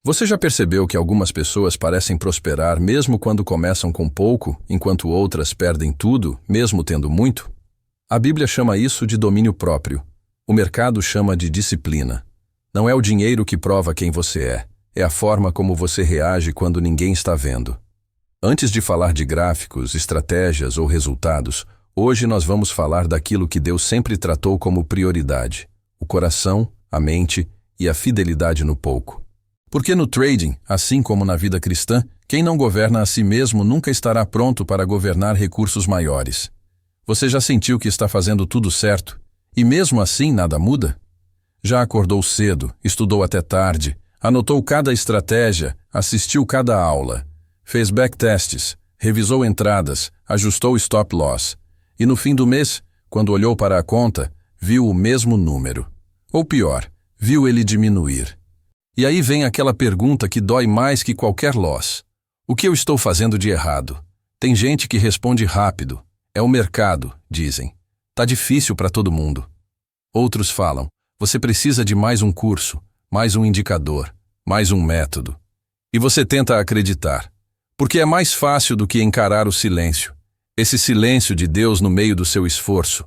Você já percebeu que algumas pessoas parecem prosperar mesmo quando começam com pouco, enquanto outras perdem tudo, mesmo tendo muito? A Bíblia chama isso de domínio próprio. O mercado chama de disciplina. Não é o dinheiro que prova quem você é a forma como você reage quando ninguém está vendo. Antes de falar de gráficos, estratégias ou resultados, hoje nós vamos falar daquilo que Deus sempre tratou como prioridade: o coração, a mente e a fidelidade no pouco. Porque no trading, assim como na vida cristã, quem não governa a si mesmo nunca estará pronto para governar recursos maiores. Você já sentiu que está fazendo tudo certo, e mesmo assim nada muda? Já acordou cedo, estudou até tarde, anotou cada estratégia, assistiu cada aula, fez backtests, revisou entradas, ajustou stop loss, e no fim do mês, quando olhou para a conta, viu o mesmo número. Ou pior, viu ele diminuir. E aí vem aquela pergunta que dói mais que qualquer loss. O que eu estou fazendo de errado? Tem gente que responde rápido. É o mercado, dizem. Tá difícil para todo mundo. Outros falam, você precisa de mais um curso, mais um indicador, mais um método. E você tenta acreditar, porque é mais fácil do que encarar o silêncio. Esse silêncio de Deus no meio do seu esforço.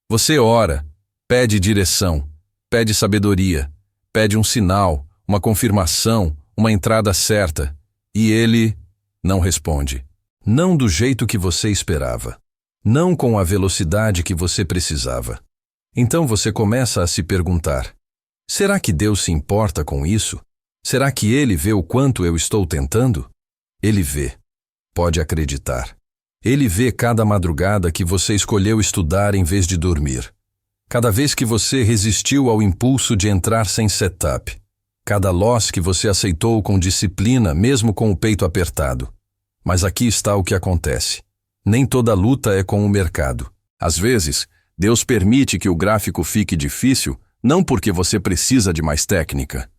Você ora, pede direção, pede sabedoria, pede um sinal, uma confirmação, uma entrada certa, e ele não responde. Não do jeito que você esperava. Não com a velocidade que você precisava. Então você começa a se perguntar, será que Deus se importa com isso? Será que Ele vê o quanto eu estou tentando? Ele vê. Pode acreditar. Ele vê cada madrugada que você escolheu estudar em vez de dormir. Cada vez que você resistiu ao impulso de entrar sem setup. Cada loss que você aceitou com disciplina, mesmo com o peito apertado. Mas aqui está o que acontece. Nem toda luta é com o mercado. Às vezes, Deus permite que o gráfico fique difícil, não porque você precisa de mais técnica,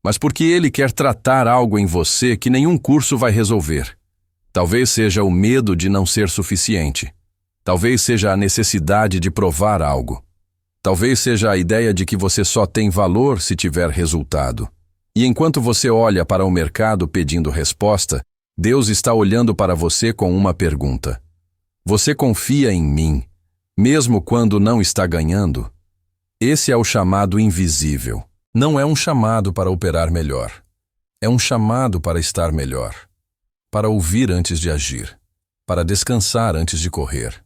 mas porque Ele quer tratar algo em você que nenhum curso vai resolver. Talvez seja o medo de não ser suficiente. Talvez seja a necessidade de provar algo. Talvez seja a ideia de que você só tem valor se tiver resultado. E enquanto você olha para o mercado pedindo resposta, Deus está olhando para você com uma pergunta. Você confia em mim, mesmo quando não está ganhando? Esse é o chamado invisível. Não é um chamado para operar melhor. É um chamado para estar melhor. Para ouvir antes de agir. Para descansar antes de correr.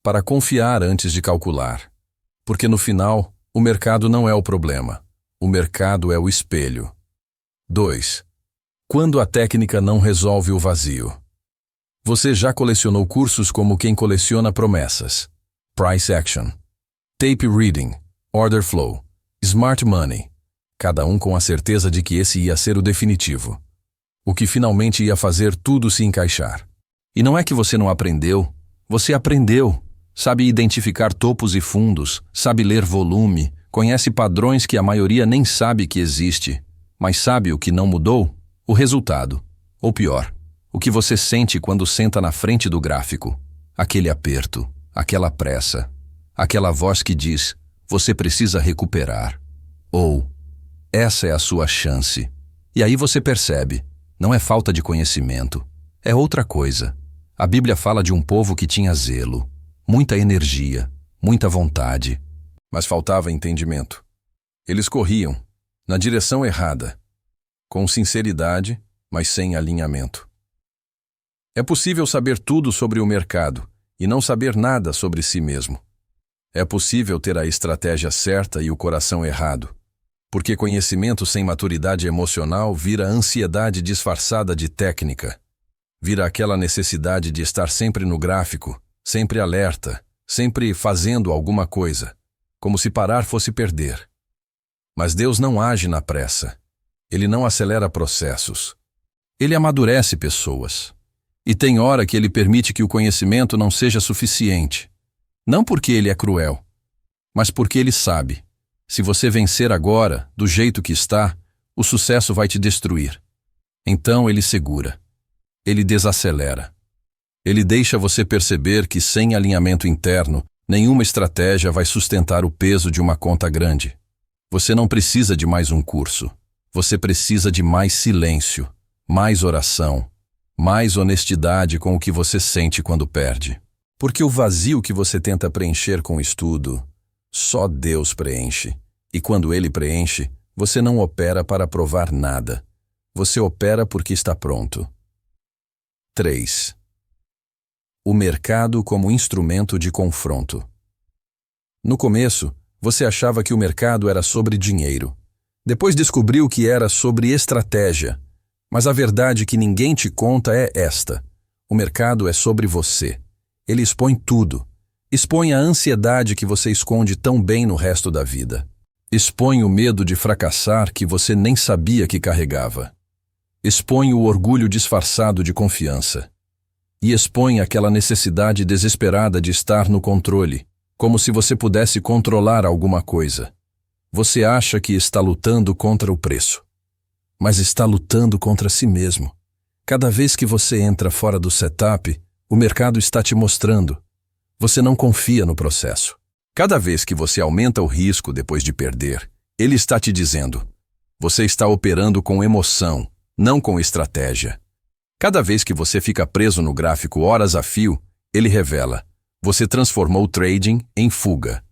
Para confiar antes de calcular. Porque no final, o mercado não é o problema. O mercado é o espelho. 2. Quando a técnica não resolve o vazio. Você já colecionou cursos como quem coleciona promessas. Price Action. Tape Reading. Order Flow. Smart Money. Cada um com a certeza de que esse ia ser o definitivo. O que finalmente ia fazer tudo se encaixar. E não é que você não aprendeu. Você aprendeu. Sabe identificar topos e fundos, sabe ler volume, conhece padrões que a maioria nem sabe que existe. Mas sabe o que não mudou? O resultado. Ou pior, o que você sente quando senta na frente do gráfico. Aquele aperto, aquela pressa, aquela voz que diz, você precisa recuperar. Ou, essa é a sua chance. E aí você percebe, não é falta de conhecimento, é outra coisa. A Bíblia fala de um povo que tinha zelo, muita energia, muita vontade, mas faltava entendimento. Eles corriam, na direção errada, com sinceridade, mas sem alinhamento. É possível saber tudo sobre o mercado e não saber nada sobre si mesmo. É possível ter a estratégia certa e o coração errado, porque conhecimento sem maturidade emocional vira ansiedade disfarçada de técnica, vira aquela necessidade de estar sempre no gráfico, sempre alerta, sempre fazendo alguma coisa, como se parar fosse perder. Mas Deus não age na pressa. Ele não acelera processos. Ele amadurece pessoas. E tem hora que Ele permite que o conhecimento não seja suficiente. Não porque Ele é cruel, mas porque Ele sabe. Se você vencer agora, do jeito que está, o sucesso vai te destruir. Então Ele segura. Ele desacelera. Ele deixa você perceber que sem alinhamento interno, nenhuma estratégia vai sustentar o peso de uma conta grande. Você não precisa de mais um curso. Você precisa de mais silêncio, mais oração, mais honestidade com o que você sente quando perde. Porque o vazio que você tenta preencher com o estudo, só Deus preenche. E quando Ele preenche, você não opera para provar nada. Você opera porque está pronto. 3. O mercado como instrumento de confronto. No começo, você achava que o mercado era sobre dinheiro. Depois descobriu que era sobre estratégia. Mas a verdade que ninguém te conta é esta: o mercado é sobre você. Ele expõe tudo. Expõe a ansiedade que você esconde tão bem no resto da vida. Expõe o medo de fracassar que você nem sabia que carregava. Expõe o orgulho disfarçado de confiança. E expõe aquela necessidade desesperada de estar no controle, como se você pudesse controlar alguma coisa. Você acha que está lutando contra o preço, mas está lutando contra si mesmo. Cada vez que você entra fora do setup, o mercado está te mostrando. Você não confia no processo. Cada vez que você aumenta o risco depois de perder, ele está te dizendo: você está operando com emoção, não com estratégia. Cada vez que você fica preso no gráfico horas a fio, ele revela: você transformou o trading em fuga.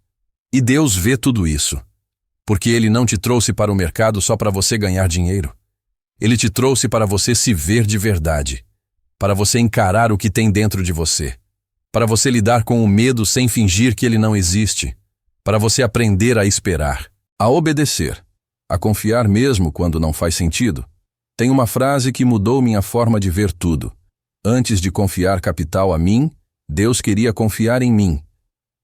E Deus vê tudo isso. Porque Ele não te trouxe para o mercado só para você ganhar dinheiro. Ele te trouxe para você se ver de verdade, para você encarar o que tem dentro de você, para você lidar com o medo sem fingir que ele não existe, para você aprender a esperar, a obedecer, a confiar mesmo quando não faz sentido. Tem uma frase que mudou minha forma de ver tudo. Antes de confiar capital a mim, Deus queria confiar em mim.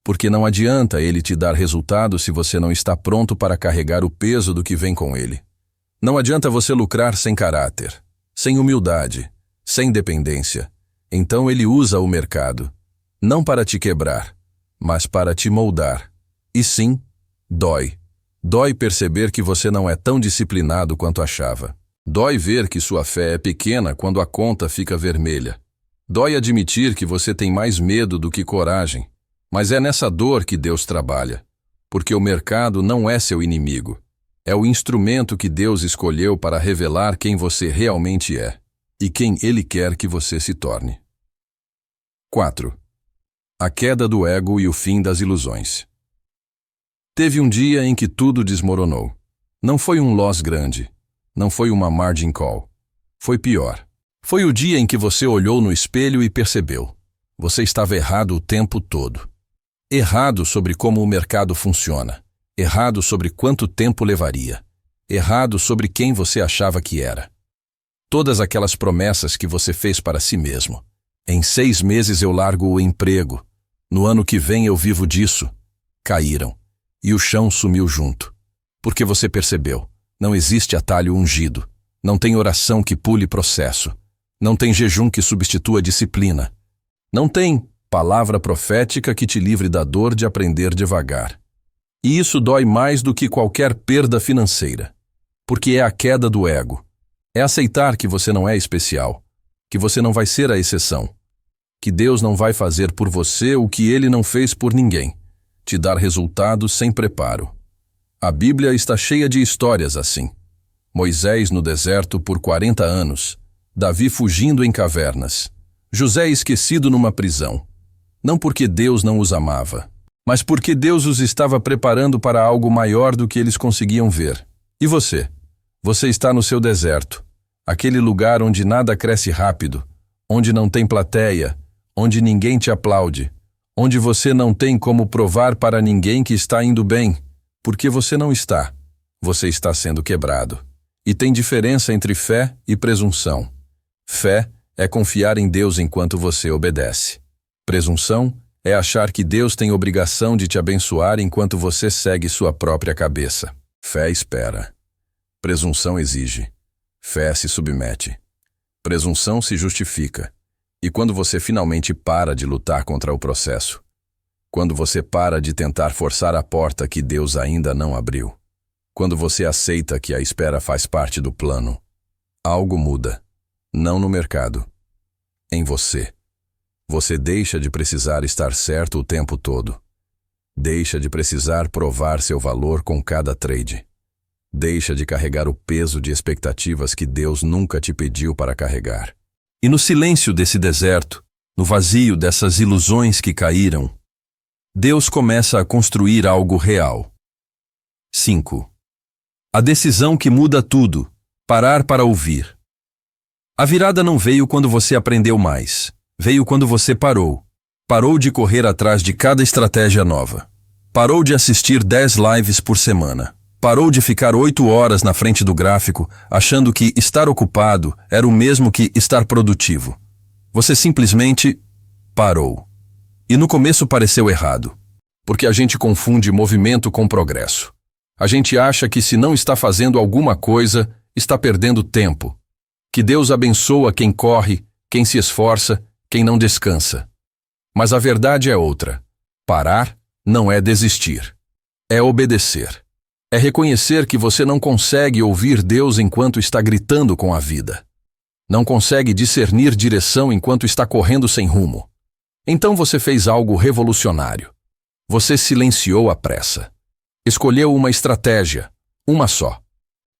Porque não adianta Ele te dar resultado se você não está pronto para carregar o peso do que vem com Ele. Não adianta você lucrar sem caráter, sem humildade, sem dependência. Então Ele usa o mercado, não para te quebrar, mas para te moldar. E sim, dói. Dói perceber que você não é tão disciplinado quanto achava. Dói ver que sua fé é pequena quando a conta fica vermelha. Dói admitir que você tem mais medo do que coragem. Mas é nessa dor que Deus trabalha, porque o mercado não é seu inimigo. É o instrumento que Deus escolheu para revelar quem você realmente é e quem Ele quer que você se torne. 4. A queda do ego e o fim das ilusões. Teve um dia em que tudo desmoronou. Não foi um loss grande, não foi uma margin call. Foi pior. Foi o dia em que você olhou no espelho e percebeu: você estava errado o tempo todo. Errado sobre como o mercado funciona. Errado sobre quanto tempo levaria. Errado sobre quem você achava que era. Todas aquelas promessas que você fez para si mesmo. Em 6 meses eu largo o emprego. No ano que vem eu vivo disso. Caíram. E o chão sumiu junto. Porque você percebeu: não existe atalho ungido. Não tem oração que pule processo. Não tem jejum que substitua disciplina. Não tem palavra profética que te livre da dor de aprender devagar. E isso dói mais do que qualquer perda financeira. Porque é a queda do ego. É aceitar que você não é especial. Que você não vai ser a exceção. Que Deus não vai fazer por você o que Ele não fez por ninguém. Te dar resultados sem preparo. A Bíblia está cheia de histórias assim. Moisés no deserto por 40 anos. Davi fugindo em cavernas. José esquecido numa prisão. Não porque Deus não os amava, mas porque Deus os estava preparando para algo maior do que eles conseguiam ver. E você? Você está no seu deserto, aquele lugar onde nada cresce rápido, onde não tem plateia, onde ninguém te aplaude, onde você não tem como provar para ninguém que está indo bem, porque você não está. Você está sendo quebrado. E tem diferença entre fé e presunção. Fé é confiar em Deus enquanto você obedece. Presunção é achar que Deus tem obrigação de te abençoar enquanto você segue sua própria cabeça. Fé espera. Presunção exige. Fé se submete. Presunção se justifica. E quando você finalmente para de lutar contra o processo, quando você para de tentar forçar a porta que Deus ainda não abriu, quando você aceita que a espera faz parte do plano, algo muda. Não no mercado. Em você. Você deixa de precisar estar certo o tempo todo. Deixa de precisar provar seu valor com cada trade. Deixa de carregar o peso de expectativas que Deus nunca te pediu para carregar. E no silêncio desse deserto, no vazio dessas ilusões que caíram, Deus começa a construir algo real. 5. A decisão que muda tudo. Parar para ouvir. A virada não veio quando você aprendeu mais. Veio quando você parou. Parou de correr atrás de cada estratégia nova. Parou de assistir 10 lives por semana. Parou de ficar 8 horas na frente do gráfico, achando que estar ocupado era o mesmo que estar produtivo. Você simplesmente parou. E no começo pareceu errado, porque a gente confunde movimento com progresso. A gente acha que se não está fazendo alguma coisa, está perdendo tempo. Que Deus abençoa quem corre, quem se esforça, quem não descansa. Mas a verdade é outra. Parar não é desistir. É obedecer. É reconhecer que você não consegue ouvir Deus enquanto está gritando com a vida. Não consegue discernir direção enquanto está correndo sem rumo. Então você fez algo revolucionário. Você silenciou a pressa. Escolheu uma estratégia, uma só.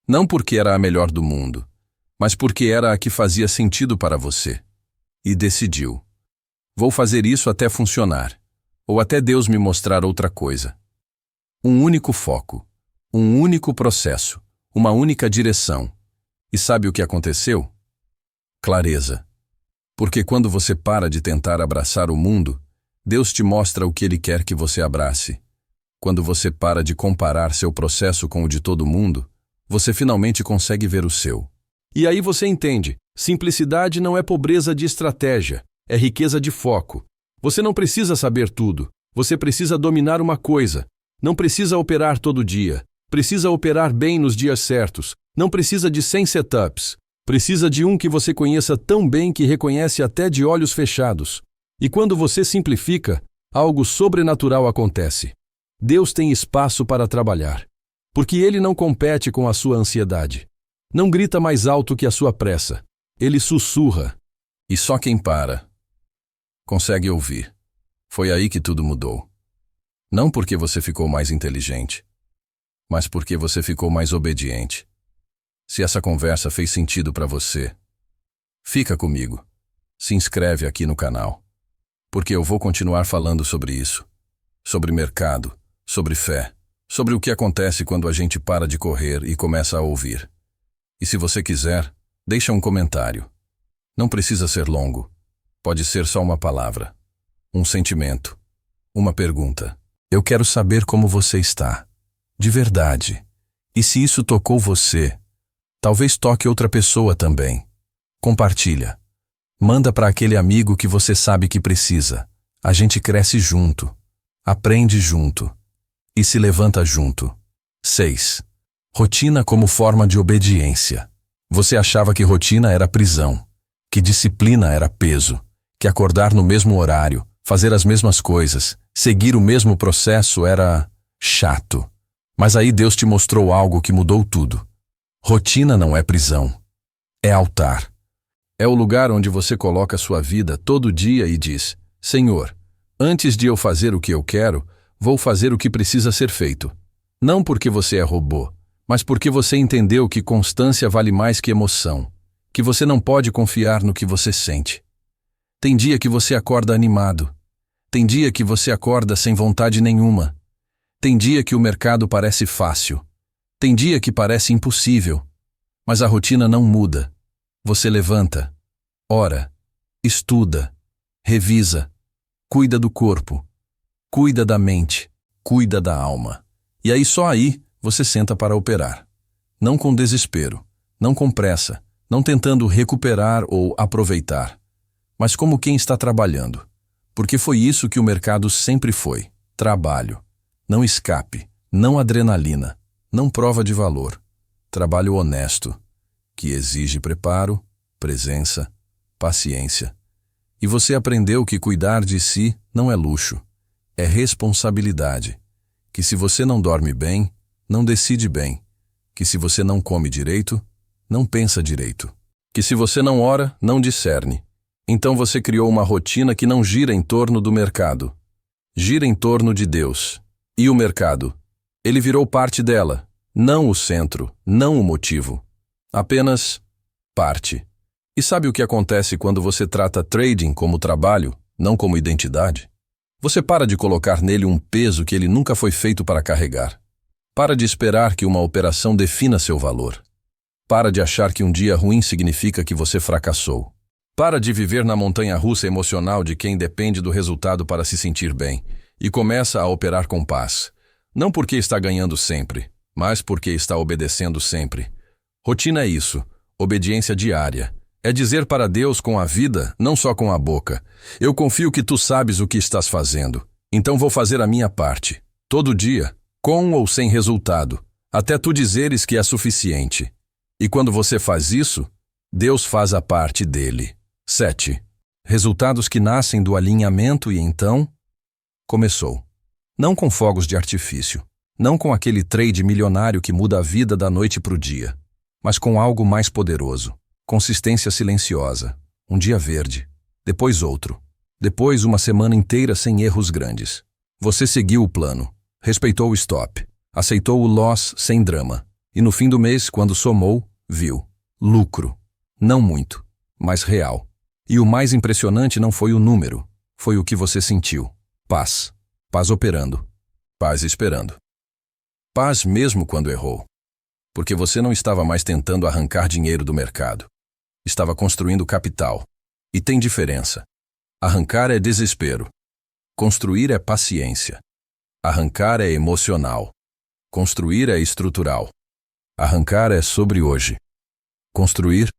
Não porque era a melhor do mundo, mas porque era a que fazia sentido para você. E decidiu. Vou fazer isso até funcionar, ou até Deus me mostrar outra coisa. Um único foco. Um único processo, uma única direção. E sabe o que aconteceu? Clareza. Porque quando você para de tentar abraçar o mundo, Deus te mostra o que Ele quer que você abrace. Quando você para de comparar seu processo com o de todo mundo, você finalmente consegue ver o seu. E aí você entende, simplicidade não é pobreza de estratégia, é riqueza de foco. Você não precisa saber tudo, você precisa dominar uma coisa. Não precisa operar todo dia. Precisa operar bem nos dias certos. Não precisa de 100 setups. Precisa de um que você conheça tão bem que reconhece até de olhos fechados. E quando você simplifica, algo sobrenatural acontece. Deus tem espaço para trabalhar. Porque Ele não compete com a sua ansiedade. Não grita mais alto que a sua pressa. Ele sussurra. E só quem para consegue ouvir. Foi aí que tudo mudou. Não porque você ficou mais inteligente, mas porque você ficou mais obediente. Se essa conversa fez sentido para você, fica comigo. Se inscreve aqui no canal, porque eu vou continuar falando sobre isso. Sobre mercado, sobre fé, sobre o que acontece quando a gente para de correr e começa a ouvir. E se você quiser, deixa um comentário. Não precisa ser longo. Pode ser só uma palavra, um sentimento, uma pergunta. Eu quero saber como você está. De verdade. E se isso tocou você, talvez toque outra pessoa também. Compartilha. Manda para aquele amigo que você sabe que precisa. A gente cresce junto, aprende junto e se levanta junto. 6. Rotina como forma de obediência. Você achava que rotina era prisão, que disciplina era peso, que acordar no mesmo horário, fazer as mesmas coisas, seguir o mesmo processo era chato. Mas aí Deus te mostrou algo que mudou tudo. Rotina não é prisão. É altar. É o lugar onde você coloca sua vida todo dia e diz: Senhor, antes de eu fazer o que eu quero, vou fazer o que precisa ser feito. Não porque você é robô, mas porque você entendeu que constância vale mais que emoção, que você não pode confiar no que você sente. Tem dia que você acorda animado. Tem dia que você acorda sem vontade nenhuma. Tem dia que o mercado parece fácil. Tem dia que parece impossível. Mas a rotina não muda. Você levanta, ora, estuda, revisa, cuida do corpo, cuida da mente, cuida da alma. E aí só aí você senta para operar. Não com desespero, não com pressa, não tentando recuperar ou aproveitar, mas como quem está trabalhando. Porque foi isso que o mercado sempre foi: trabalho. Não escape, não adrenalina, não prova de valor. Trabalho honesto, que exige preparo, presença, paciência. E você aprendeu que cuidar de si não é luxo, é responsabilidade. Que se você não dorme bem, não decide bem. Que se você não come direito, não pensa direito. Que se você não ora, não discerne. Então você criou uma rotina que não gira em torno do mercado. Gira em torno de Deus. E o mercado? Ele virou parte dela, Não o centro, não o motivo. Apenas parte. E sabe o que acontece quando você trata trading como trabalho, não como identidade? Você para de colocar nele um peso que ele nunca foi feito para carregar. Para de esperar que uma operação defina seu valor. Para de achar que um dia ruim significa que você fracassou. Para de viver na montanha-russa emocional de quem depende do resultado para se sentir bem e começa a operar com paz. Não porque está ganhando sempre, mas porque está obedecendo sempre. Rotina é isso, obediência diária. É dizer para Deus com a vida, não só com a boca: eu confio que tu sabes o que estás fazendo, então vou fazer a minha parte. Todo dia, com ou sem resultado, até tu dizeres que é suficiente. E quando você faz isso, Deus faz a parte dele. 7. Resultados que nascem do alinhamento e então começou. Não com fogos de artifício, não com aquele trade milionário que muda a vida da noite para o dia, mas com algo mais poderoso. Consistência silenciosa, um dia verde, depois outro, depois uma semana inteira sem erros grandes. Você seguiu o plano, respeitou o stop, aceitou o loss sem drama, e no fim do mês, quando somou, viu lucro. Não muito, mas real. E o mais impressionante não foi o número, foi o que você sentiu. Paz. Paz operando. Paz esperando. Paz mesmo quando errou. Porque você não estava mais tentando arrancar dinheiro do mercado. Estava construindo capital. E tem diferença. Arrancar é desespero. Construir é paciência. Arrancar é emocional. Construir é estrutural. Arrancar é sobre hoje. Construir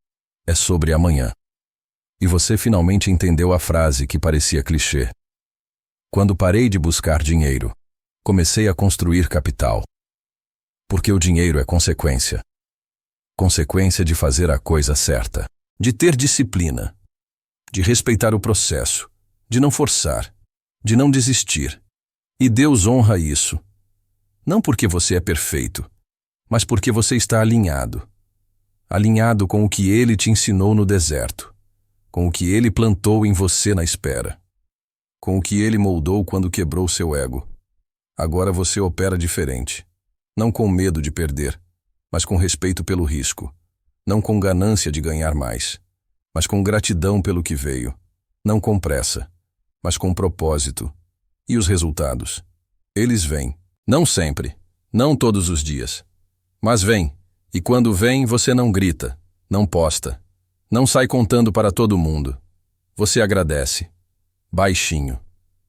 é sobre amanhã. E você finalmente entendeu a frase que parecia clichê. Quando parei de buscar dinheiro, comecei a construir capital. Porque o dinheiro é consequência. Consequência de fazer a coisa certa. De ter disciplina, de respeitar o processo, de não forçar, de não desistir. E Deus honra isso. Não porque você é perfeito, mas porque você está alinhado. Alinhado com o que Ele te ensinou no deserto, com o que Ele plantou em você na espera, com o que Ele moldou quando quebrou seu ego. Agora você opera diferente, não com medo de perder, mas com respeito pelo risco. Não com ganância de ganhar mais, mas com gratidão pelo que veio. Não com pressa, mas com propósito. E os resultados? Eles vêm. Não sempre, não todos os dias. Mas vêm, e quando vêm você não grita, não posta, não sai contando para todo mundo. Você agradece, baixinho,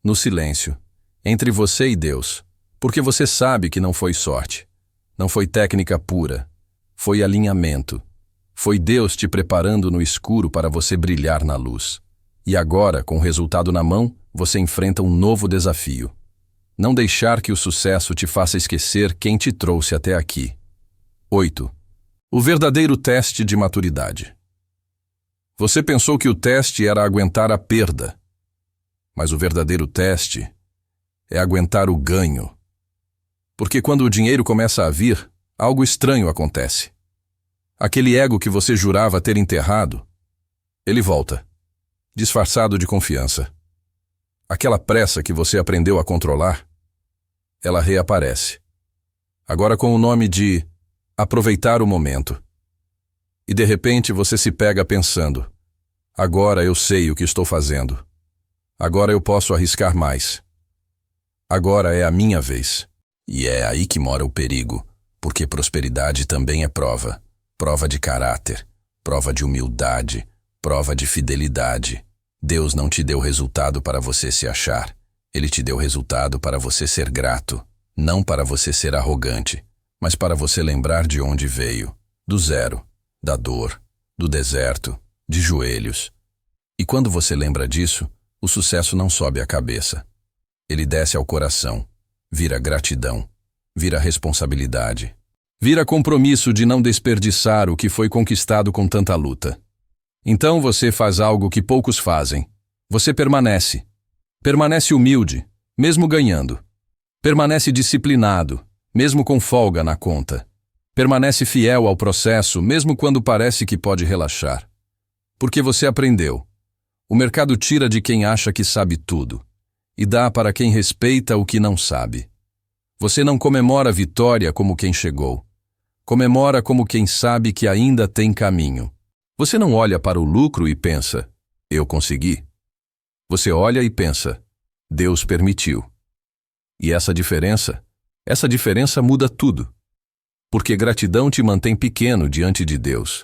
no silêncio, entre você e Deus, porque você sabe que não foi sorte, não foi técnica pura, foi alinhamento. Foi Deus te preparando no escuro para você brilhar na luz. E agora, com o resultado na mão, você enfrenta um novo desafio. Não deixar que o sucesso te faça esquecer quem te trouxe até aqui. 8. O verdadeiro teste de maturidade. Você pensou que o teste era aguentar a perda. Mas o verdadeiro teste é aguentar o ganho. Porque quando o dinheiro começa a vir, algo estranho acontece. Aquele ego que você jurava ter enterrado, ele volta, disfarçado de confiança. Aquela pressa que você aprendeu a controlar, ela reaparece. Agora com o nome de aproveitar o momento. E de repente você se pega pensando: agora eu sei o que estou fazendo. Agora eu posso arriscar mais. Agora é a minha vez. E é aí que mora o perigo, porque prosperidade também é prova. Prova de caráter, prova de humildade, prova de fidelidade. Deus não te deu resultado para você se achar. Ele te deu resultado para você ser grato, não para você ser arrogante, mas para você lembrar de onde veio, do zero, da dor, do deserto, de joelhos. E quando você lembra disso, o sucesso não sobe à cabeça. Ele desce ao coração, vira gratidão, vira responsabilidade. Vira compromisso de não desperdiçar o que foi conquistado com tanta luta. Então você faz algo que poucos fazem. Você permanece. Permanece humilde, mesmo ganhando. Permanece disciplinado, mesmo com folga na conta. Permanece fiel ao processo, mesmo quando parece que pode relaxar. Porque você aprendeu. O mercado tira de quem acha que sabe tudo e dá para quem respeita o que não sabe. Você não comemora a vitória como quem chegou. Comemora como quem sabe que ainda tem caminho. Você não olha para o lucro e pensa, eu consegui. Você olha e pensa, Deus permitiu. E essa diferença muda tudo. Porque gratidão te mantém pequeno diante de Deus.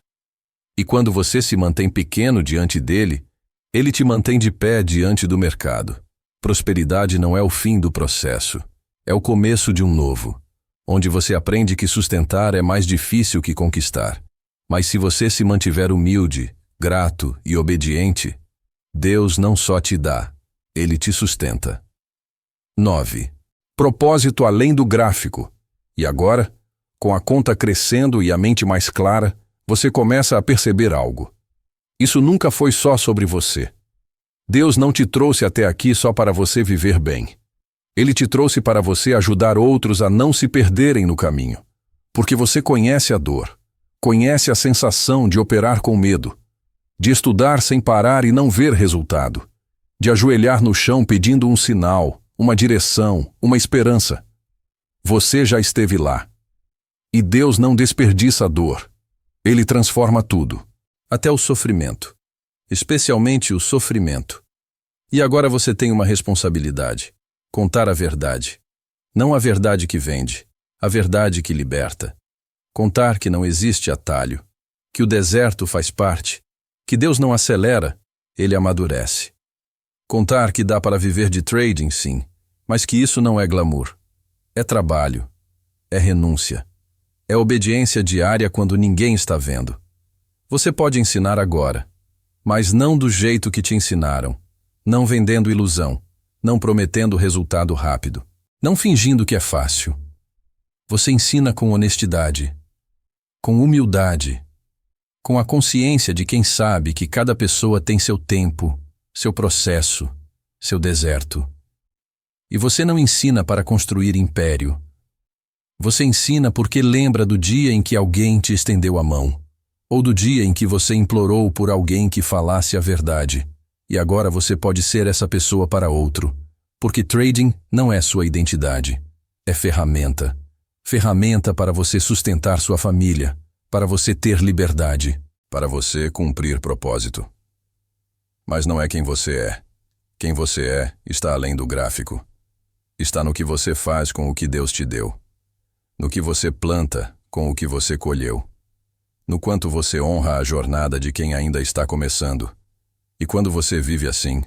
E quando você se mantém pequeno diante dele, ele te mantém de pé diante do mercado. Prosperidade não é o fim do processo, é o começo de um novo, onde você aprende que sustentar é mais difícil que conquistar. Mas se você se mantiver humilde, grato e obediente, Deus não só te dá, ele te sustenta. 9. Propósito além do gráfico. E agora, com a conta crescendo e a mente mais clara, você começa a perceber algo. Isso nunca foi só sobre você. Deus não te trouxe até aqui só para você viver bem. Ele te trouxe para você ajudar outros a não se perderem no caminho. Porque você conhece a dor, conhece a sensação de operar com medo, de estudar sem parar e não ver resultado, de ajoelhar no chão pedindo um sinal, uma direção, uma esperança. Você já esteve lá. E Deus não desperdiça a dor. Ele transforma tudo, até o sofrimento, especialmente o sofrimento. E agora você tem uma responsabilidade: contar a verdade. Não a verdade que vende, a verdade que liberta. Contar que não existe atalho, que o deserto faz parte, que Deus não acelera, ele amadurece. Contar que dá para viver de trading, sim, mas que isso não é glamour. É trabalho, é renúncia, é obediência diária quando ninguém está vendo. Você pode ensinar agora, mas não do jeito que te ensinaram, não vendendo ilusão, não prometendo resultado rápido, não fingindo que é fácil. Você ensina com honestidade, com humildade, com a consciência de quem sabe que cada pessoa tem seu tempo, seu processo, seu deserto. E você não ensina para construir império. Você ensina porque lembra do dia em que alguém te estendeu a mão, ou do dia em que você implorou por alguém que falasse a verdade, e agora você pode ser essa pessoa para outro, porque trading não é sua identidade, é ferramenta. Ferramenta para você sustentar sua família, para você ter liberdade, para você cumprir propósito. Mas não é quem você é. Quem você é está além do gráfico. Está no que você faz com o que Deus te deu. No que você planta com o que você colheu. No quanto você honra a jornada de quem ainda está começando. E quando você vive assim,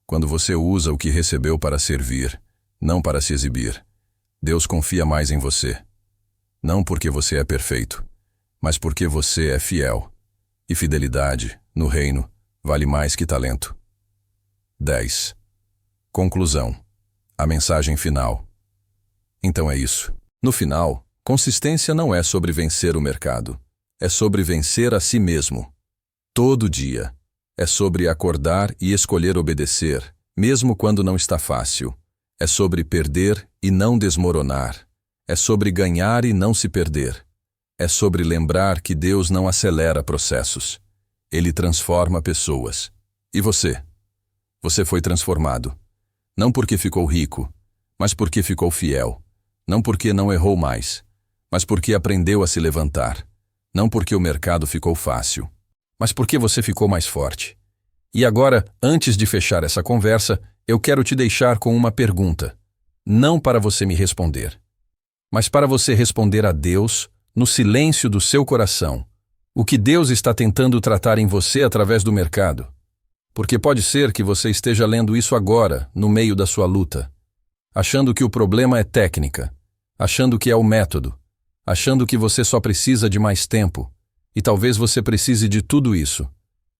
quando você usa o que recebeu para servir, não para se exibir, Deus confia mais em você. Não porque você é perfeito, mas porque você é fiel. E fidelidade, no reino, vale mais que talento. 10. Conclusão. A mensagem final. Então é isso. No final, consistência não é sobre vencer o mercado. É sobre vencer a si mesmo. Todo dia. É sobre acordar e escolher obedecer, mesmo quando não está fácil. É sobre perder e não desmoronar. É sobre ganhar e não se perder. É sobre lembrar que Deus não acelera processos. Ele transforma pessoas. E você? Você foi transformado. Não porque ficou rico, mas porque ficou fiel. Não porque não errou mais, mas porque aprendeu a se levantar. Não porque o mercado ficou fácil, mas porque você ficou mais forte. E agora, antes de fechar essa conversa, eu quero te deixar com uma pergunta. Não para você me responder, mas para você responder a Deus no silêncio do seu coração. O que Deus está tentando tratar em você através do mercado? Porque pode ser que você esteja lendo isso agora, no meio da sua luta, achando que o problema é técnica, achando que é o método, achando que você só precisa de mais tempo, e talvez você precise de tudo isso.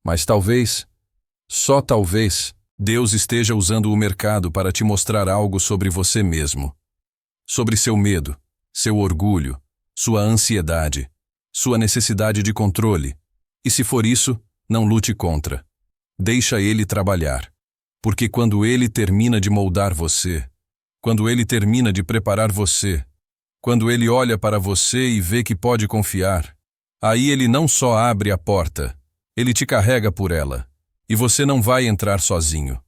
Mas talvez, só talvez, Deus esteja usando o mercado para te mostrar algo sobre você mesmo. Sobre seu medo, seu orgulho, sua ansiedade, sua necessidade de controle. E se for isso, não lute contra. Deixa ele trabalhar. Porque quando ele termina de moldar você, quando ele termina de preparar você, quando ele olha para você e vê que pode confiar, aí ele não só abre a porta, ele te carrega por ela. E você não vai entrar sozinho.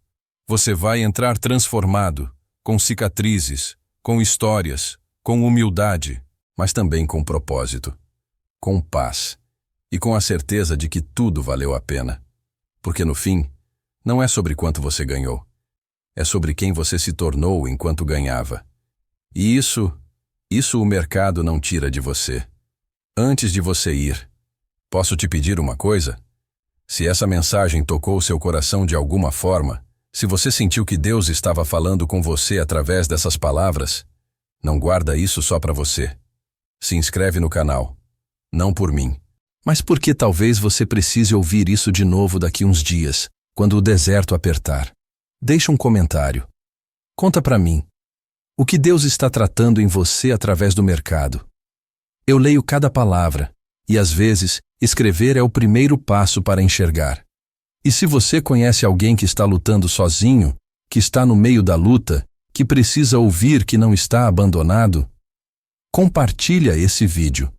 Você vai entrar transformado, com cicatrizes, com histórias, com humildade, mas também com propósito, com paz e com a certeza de que tudo valeu a pena. Porque no fim, não é sobre quanto você ganhou, é sobre quem você se tornou enquanto ganhava. E isso o mercado não tira de você. Antes de você ir, posso te pedir uma coisa? Se essa mensagem tocou seu coração de alguma forma, se você sentiu que Deus estava falando com você através dessas palavras, não guarda isso só para você. Se inscreve no canal. Não por mim, mas porque talvez você precise ouvir isso de novo daqui uns dias, quando o deserto apertar. Deixa um comentário. Conta para mim. O que Deus está tratando em você através do mercado? Eu leio cada palavra, e às vezes, escrever é o primeiro passo para enxergar. E se você conhece alguém que está lutando sozinho, que está no meio da luta, que precisa ouvir que não está abandonado, compartilha esse vídeo.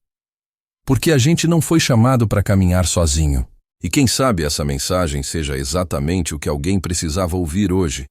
Porque a gente não foi chamado para caminhar sozinho. E quem sabe essa mensagem seja exatamente o que alguém precisava ouvir hoje.